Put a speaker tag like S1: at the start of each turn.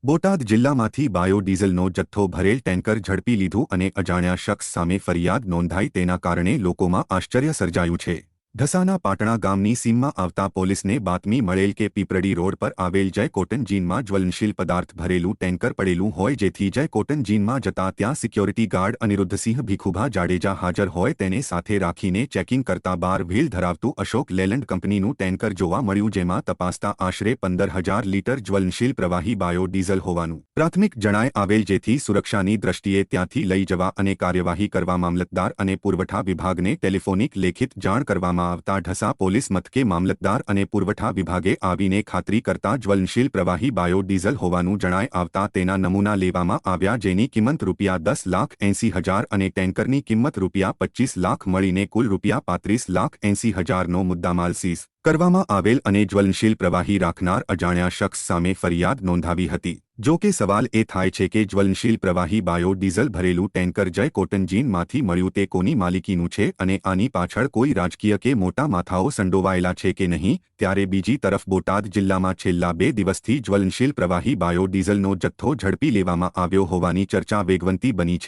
S1: બોટાદ જિલ્લામાંથી બાયોડીઝલનો જથ્થો ભરેલ ટેન્કર ઝડપી લીધું અને અજાણ્યા શખ્સ સામે ફરિયાદ નોંધાઈ તેના કારણે લોકોમાં આશ્ચર્ય સર્જાયું છે। ઢસાના પાટણા ગામની સીમમાં આવતા પોલીસને બાતમી મળેલ કે પીપરડી રોડ પર આવેલ જય કોટન જીનમાં જ્વલનશીલ પદાર્થ ભરેલું ટેન્કર પડેલું હોય જેથી જય કોટન જીનમાં જતા ત્યાં સિક્યોરિટી ગાર્ડ અનિરુદ્ધસિંહ ભીખુભા જાડેજા હાજર હોય તેને સાથે રાખીને ચેકિંગ કરતા 12 વ્હીલ ધરાવતું અશોક લેલેન્ડ કંપનીનું ટેન્કર જોવા મળ્યું જેમાં તપાસતા આશરે 15,000 લીટર જ્વલનશીલ પ્રવાહી બાયોડીઝલ હોવાનું પ્રાથમિક જણાય આવેલ જેથી સુરક્ષાની દ્રષ્ટિએ ત્યાંથી લઈ જવા અને કાર્યવાહી કરવા મામલતદાર અને પુરવઠા વિભાગને ટેલિફોનિક લેખિત જાણ કરવામાં આવતા ઢસા પોલીસ મથકે મામલતદાર અને પુરવઠા વિભાગે આવીને ખાતરી કરતા જ્વલનશીલ પ્રવાહી બાયોડીઝલ હોવાનું જણાય આવતા તેના નમૂના લેવામાં આવ્યા જેની કિંમત ₹10,80,000 અને ટેન્કરની કિંમત ₹25 લાખ મળીને કુલ ₹35,80,000નો મુદ્દામાલ સીઝ કરવામાં આવેલ અને જ્વલનશીલ પ્રવાહી રાખનાર અજાણ્યા શખ્સ સામે ફરિયાદ નોંધાવી હતી। જો કે સવાલ એ થાય છે કે જ્વલનશીલ પ્રવાહી બાયોડીઝલ ભરેલું ટેન્કર જય કોટન જીનમાંથી મળ્યું તે કોની માલિકીનું છે અને આની પાછળ કોઈ રાજકીય કે મોટા માથાઓ સંડોવાયેલા છે કે નહીં। ત્યારે બીજી તરફ બોટાદ જિલ્લામાં છેલ્લા 2 દિવસથી જ્વલનશીલ પ્રવાહી બાયોડીઝલનો જથ્થો ઝડપી લેવામાં આવ્યો હોવાની ચર્ચા વેગવંતી બની છે।